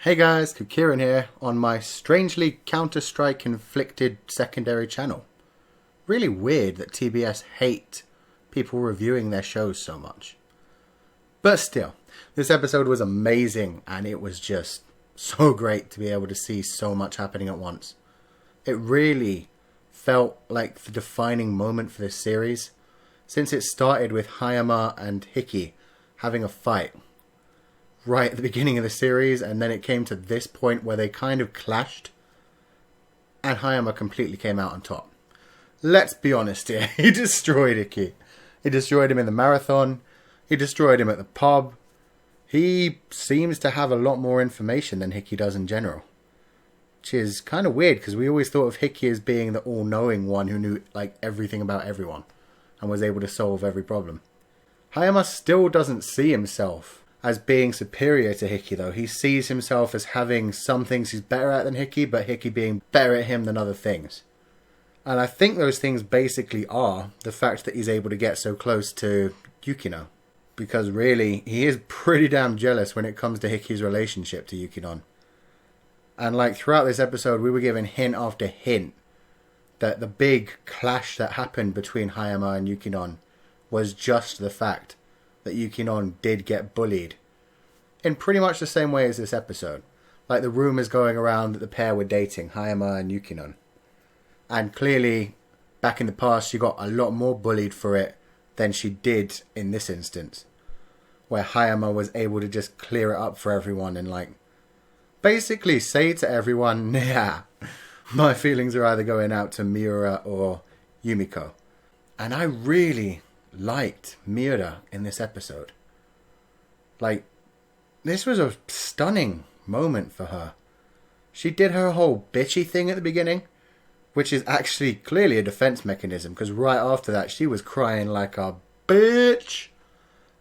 Hey guys, Kukiran here on my strangely Counter-Strike inflicted secondary channel. Really weird that TBS hate people reviewing their shows so much. But still, this episode was amazing and it was just so great to be able to see so much happening at once. It really felt like the defining moment for this series, since it started with Hayama and Hikki having a fight right at the beginning of the series, and then it came to this point where they kind of clashed, and Hayama completely came out on top. Let's be honest here, he destroyed Hikki. He destroyed him in the marathon, he destroyed him at the pub. He seems to have a lot more information than Hikki does in general. Which is kind of weird, because we always thought of Hikki as being the all-knowing one who knew like everything about everyone, and was able to solve every problem. Hayama still doesn't see himself as being superior to Hikki though. He sees himself as having some things he's better at than Hikki, but Hikki being better at him than other things. And I think those things basically are the fact that he's able to get so close to Yukino. Because really, he is pretty damn jealous when it comes to Hikki's relationship to Yukino. And like throughout this episode, we were given hint after hint that the big clash that happened between Hayama and Yukino was just the fact that Yukino did get bullied in pretty much the same way as this episode. Like the rumours going around that the pair were dating, Hayama and Yukino. And clearly, back in the past, she got a lot more bullied for it than she did in this instance. Where Hayama was able to just clear it up for everyone and like basically say to everyone, yeah, my feelings are either going out to Miura or Yumiko. And I really liked Miura in this episode. Like, this was a stunning moment for her. She did her whole bitchy thing at the beginning, which is actually clearly a defense mechanism, because right after that she was crying like a bitch.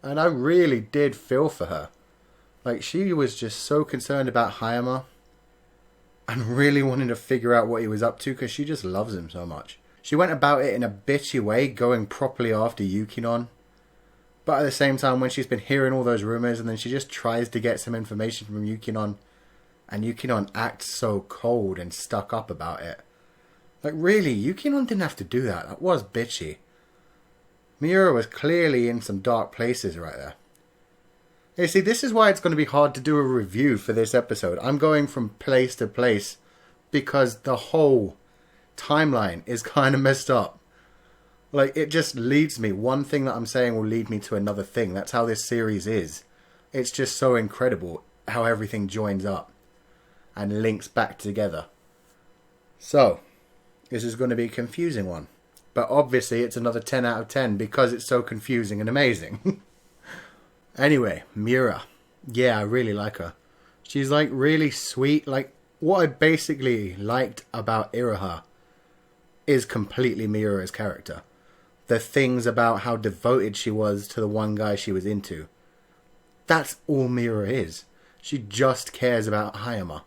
And I really did feel for her. Like, she was just so concerned about Hayama and really wanting to figure out what he was up to, because she just loves him so much. She went about it in a bitchy way, going properly after Yukino. But at the same time, when she's been hearing all those rumours, and then she just tries to get some information from Yukino, and Yukino acts so cold and stuck up about it. Like, really, Yukino didn't have to do that. That was bitchy. Miura was clearly in some dark places right there. You see, this is why it's going to be hard to do a review for this episode. I'm going from place to place because the whole timeline is kind of messed up. Like, it just leads me. One thing that I'm saying will lead me to another thing. That's how this series is. It's just so incredible how everything joins up and links back together. So, this is going to be a confusing one. But obviously it's another 10 out of 10 because it's so confusing and amazing. Anyway, Miura. Yeah, I really like her. She's like really sweet. Like, what I basically liked about Iroha is completely Miura's character. The things about how devoted she was to the one guy she was into. That's all Miura is. She just cares about Hayama.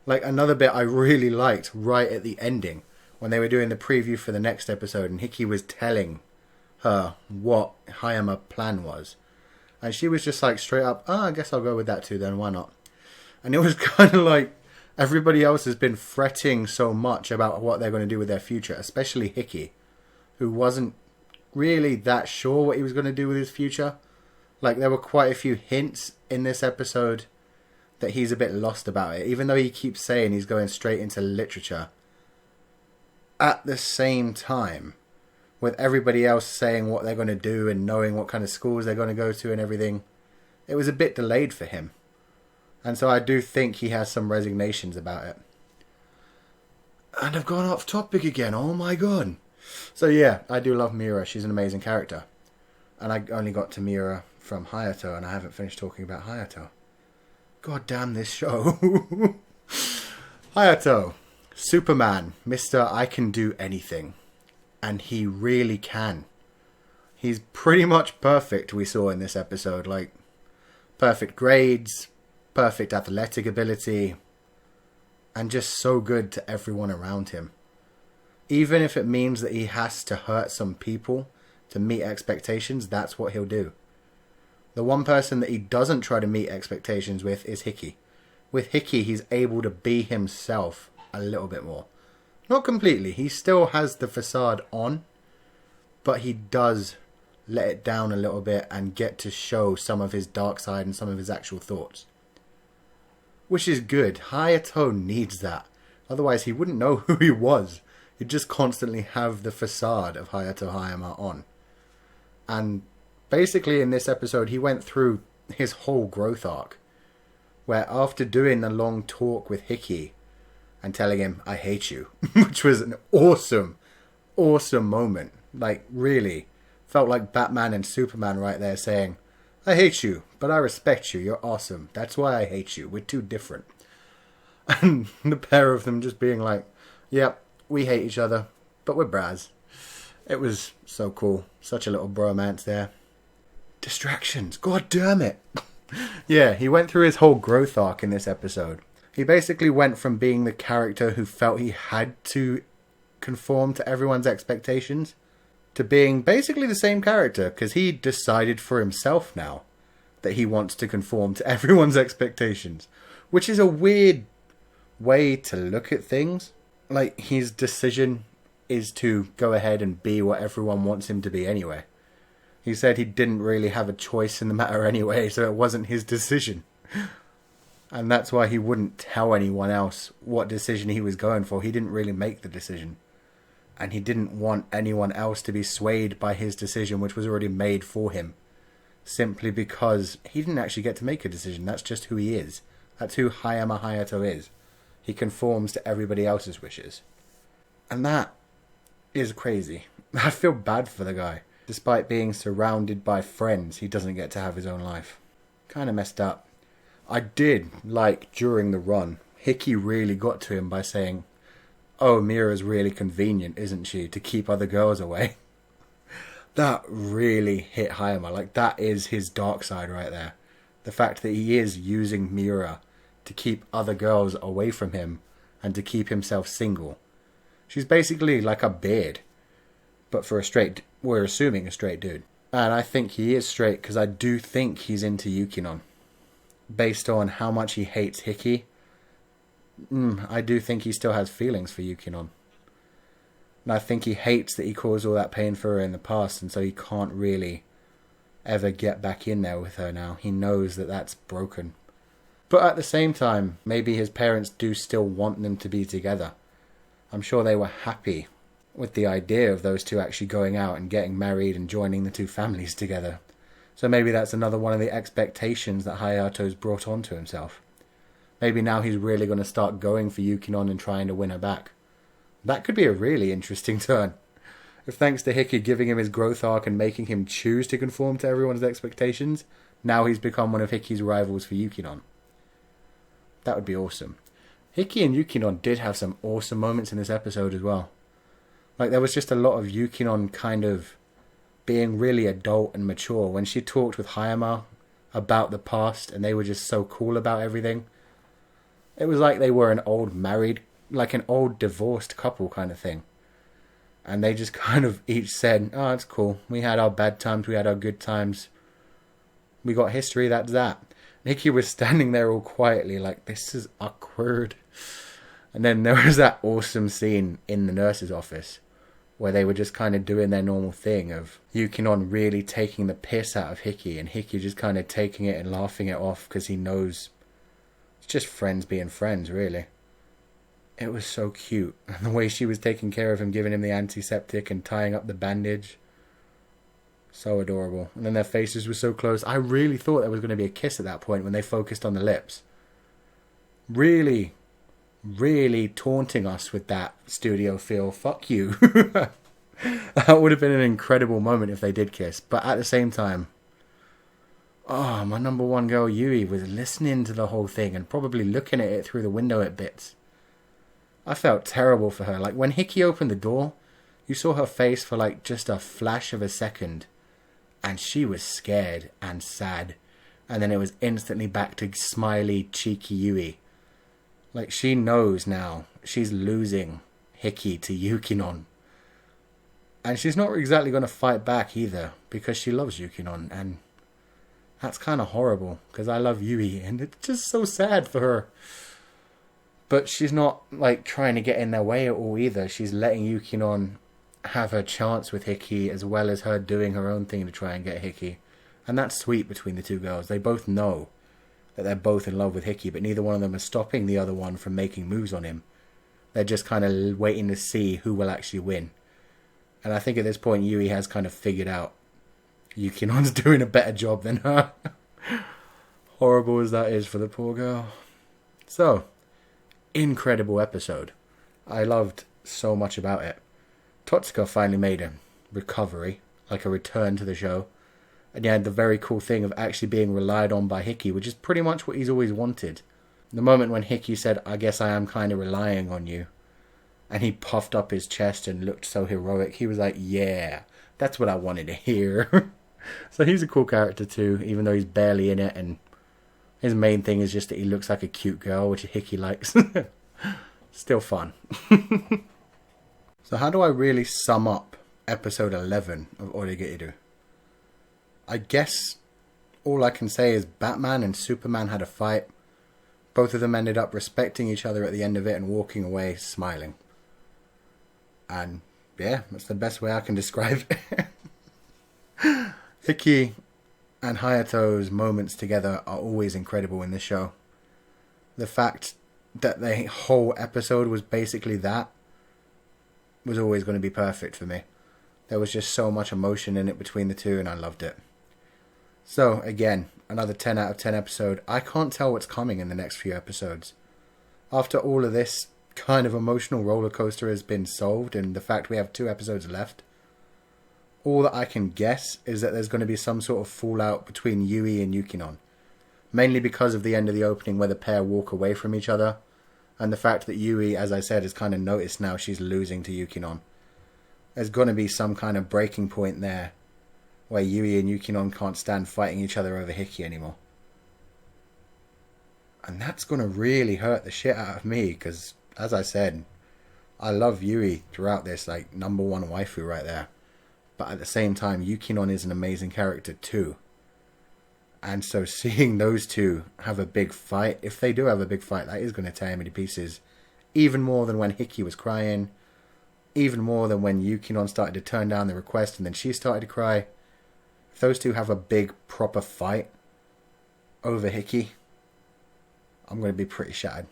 Like, another bit I really liked right at the ending, when they were doing the preview for the next episode and Hikki was telling her what Hayama's plan was. And she was just like straight up, I guess I'll go with that too then, why not? And it was kind of like, everybody else has been fretting so much about what they're going to do with their future, especially Hikki, who wasn't really that sure what he was going to do with his future. Like, there were quite a few hints in this episode that he's a bit lost about it, even though he keeps saying he's going straight into literature. At the same time, with everybody else saying what they're going to do and knowing what kind of schools they're going to go to and everything, it was a bit delayed for him. And so I do think he has some resignations about it. And I've gone off topic again. Oh my god. So yeah, I do love Miura. She's an amazing character. And I only got to Miura from Hayato, and I haven't finished talking about Hayato. God damn this show. Hayato. Superman. Mr. I can do anything. And he really can. He's pretty much perfect, we saw in this episode. Like, perfect grades, perfect athletic ability, and just so good to everyone around him. Even if it means that he has to hurt some people to meet expectations, that's what he'll do. The one person that he doesn't try to meet expectations with is Hikki, with Hikki, he's able to be himself a little bit more. Not completely. He still has the facade on, but he does let it down a little bit and get to show some of his dark side and some of his actual thoughts. Which is good. Hayato needs that. Otherwise, he wouldn't know who he was. He'd just constantly have the facade of Hayato Hayama on. And basically in this episode, he went through his whole growth arc, where after doing a long talk with Hikki and telling him, I hate you, which was an awesome moment. Like, really felt like Batman and Superman right there saying, I hate you, but I respect you. You're awesome. That's why I hate you. We're too different. And the pair of them just being like, yep, we hate each other, but we're bras. It was so cool. Such a little bromance there. Distractions. God damn it. Yeah, he went through his whole growth arc in this episode. He basically went from being the character who felt he had to conform to everyone's expectations to being basically the same character, because he decided for himself now that he wants to conform to everyone's expectations, which is a weird way to look at things. Like, his decision is to go ahead and be what everyone wants him to be anyway. He said he didn't really have a choice in the matter anyway, so it wasn't his decision. And that's why he wouldn't tell anyone else what decision he was going for. He didn't really make the decision. And he didn't want anyone else to be swayed by his decision, which was already made for him. Simply because he didn't actually get to make a decision. That's just who he is. That's who Hayama Hayato is. He conforms to everybody else's wishes. And that is crazy. I feel bad for the guy. Despite being surrounded by friends, he doesn't get to have his own life. Kind of messed up. I did like, during the run, Hikki really got to him by saying, oh, Mira's really convenient, isn't she, to keep other girls away? That really hit Hayama. Like, that is his dark side right there. The fact that he is using Mira to keep other girls away from him and to keep himself single. She's basically like a beard, but for a straight, we're assuming a straight dude. And I think he is straight because I do think he's into Yukinon. Based on how much he hates Hikki, I do think he still has feelings for Yukinon. And I think he hates that he caused all that pain for her in the past, and so he can't really ever get back in there with her now. He knows that that's broken. But at the same time, maybe his parents do still want them to be together. I'm sure they were happy with the idea of those two actually going out and getting married and joining the two families together. So maybe that's another one of the expectations that Hayato's brought onto himself. Maybe now he's really going to start going for Yukinon and trying to win her back. That could be a really interesting turn. If thanks to Hikki giving him his growth arc and making him choose to conform to everyone's expectations, now he's become one of Hikki's rivals for Yukinon. That would be awesome. Hikki and Yukinon did have some awesome moments in this episode as well. Like, there was just a lot of Yukinon kind of being really adult and mature. When she talked with Hayama about the past and they were just so cool about everything, it was like they were an old married, like an old divorced couple kind of thing. And they just kind of each said, oh, it's cool. We had our bad times, we had our good times. We got history, that's that. Hikki was standing there all quietly like, this is awkward. And then there was that awesome scene in the nurse's office where they were just kind of doing their normal thing of Yukinon really taking the piss out of Hikki and Hikki just kind of taking it and laughing it off because he knows it's just friends being friends, really. It was so cute. And the way she was taking care of him, giving him the antiseptic and tying up the bandage. So adorable. And then their faces were so close. I really thought there was going to be a kiss at that point when they focused on the lips. Really, really taunting us with that studio feel. Fuck you. That would have been an incredible moment if they did kiss. But at the same time, oh, my number one girl Yui was listening to the whole thing and probably looking at it through the window at bits. I felt terrible for her. Like, when Hikki opened the door, you saw her face for like just a flash of a second. And she was scared and sad. And then it was instantly back to smiley, cheeky Yui. Like, she knows now she's losing Hikki to Yukinon. And she's not exactly going to fight back either, because she loves Yukinon. And That's kind of horrible, because I love Yui, and it's just so sad for her. But she's not, like, trying to get in their way at all either. She's letting Yukinon have her chance with Hikki, as well as her doing her own thing to try and get Hikki. And that's sweet between the two girls. They both know that they're both in love with Hikki, but neither one of them is stopping the other one from making moves on him. They're just kind of waiting to see who will actually win. And I think at this point, Yui has kind of figured out Yukinon's doing a better job than her. Horrible as that is for the poor girl. So, incredible episode. I loved so much about it. Totsuka finally made a recovery, like a return to the show. And yeah, the very cool thing of actually being relied on by Hikki, which is pretty much what he's always wanted. The moment when Hikki said, I guess I am kind of relying on you, and he puffed up his chest and looked so heroic, he was like, yeah, that's what I wanted to hear. So he's a cool character too, even though he's barely in it, and his main thing is just that he looks like a cute girl, which Hikki likes. Still fun. So how do I really sum up episode 11 of Oregairu? I guess all I can say is Batman and Superman had a fight. Both of them ended up respecting each other at the end of it and walking away smiling. And yeah, that's the best way I can describe it. Hikki and Hayato's moments together are always incredible in this show. The fact that the whole episode was basically that was always going to be perfect for me. There was just so much emotion in it between the two, and I loved it. So, again, another 10 out of 10 episode. I can't tell what's coming in the next few episodes. After all of this kind of emotional roller coaster has been solved, and the fact we have 2 episodes left, all that I can guess is that there's going to be some sort of fallout between Yui and Yukinon. Mainly because of the end of the opening where the pair walk away from each other, and the fact that Yui, as I said, has kind of noticed now she's losing to Yukinon. There's going to be some kind of breaking point there where Yui and Yukinon can't stand fighting each other over Hikki anymore. And that's going to really hurt the shit out of me, because, as I said, I love Yui throughout this, like, number one waifu right there. But at the same time, Yukinon is an amazing character too. And so seeing those two have a big fight, if they do have a big fight, that is going to tear me to pieces. Even more than when Hikki was crying. Even more than when Yukinon started to turn down the request and then she started to cry. If those two have a big, proper fight over Hikki, I'm going to be pretty shattered.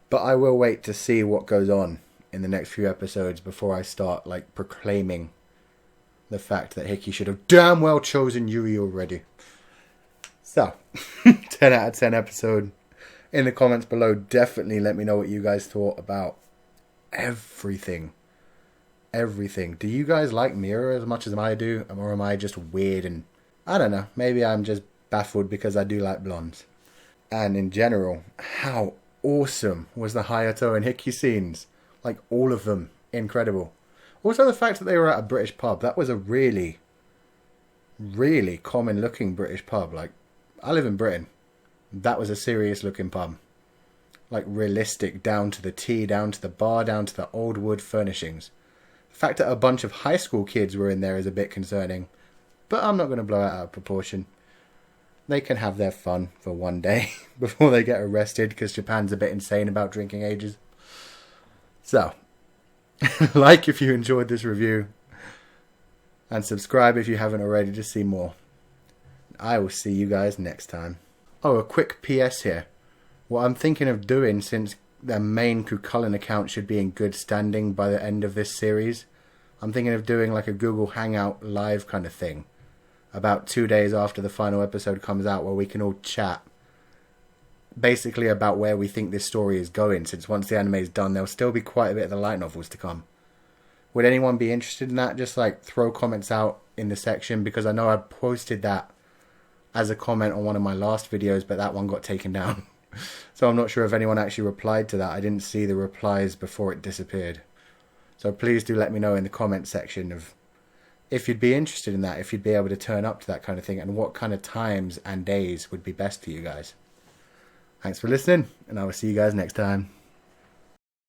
But I will wait to see what goes on in the next few episodes before I start, like, proclaiming the fact that Hikki should have damn well chosen Yui already. So, 10 out of 10 episode. In the comments below, definitely let me know what you guys thought about everything. Everything. Do you guys like Mira as much as I do? Or am I just weird and... I don't know. Maybe I'm just baffled because I do like blondes. And in general, how awesome was the Hayato and Hikki scenes? Like, all of them. Incredible. Also, the fact that they were at a British pub. That was a really, really common-looking British pub. Like, I live in Britain. That was a serious-looking pub. Like, realistic, down to the tea, down to the bar, down to the old wood furnishings. The fact that a bunch of high school kids were in there is a bit concerning. But I'm not going to blow it out of proportion. They can have their fun for one day before they get arrested, because Japan's a bit insane about drinking ages. So, like if you enjoyed this review, and subscribe if you haven't already to see more. I will see you guys next time. Oh, a quick PS here. What I'm thinking of doing, since their main Kukulin account should be in good standing by the end of this series, I'm thinking of doing like a Google Hangout live kind of thing. About 2 days after the final episode comes out, where we can all chat. Basically about where we think this story is going, since once the anime is done, there'll still be quite a bit of the light novels to come. Would anyone be interested in that? Just like throw comments out in the section, because I know I posted that as a comment on one of my last videos, but that one got taken down. So I'm not sure if anyone actually replied to that. I didn't see the replies before it disappeared. So please do let me know in the comment section of if you'd be interested in that, if you'd be able to turn up to that kind of thing, and what kind of times and days would be best for you guys. Thanks for listening, and I will see you guys next time.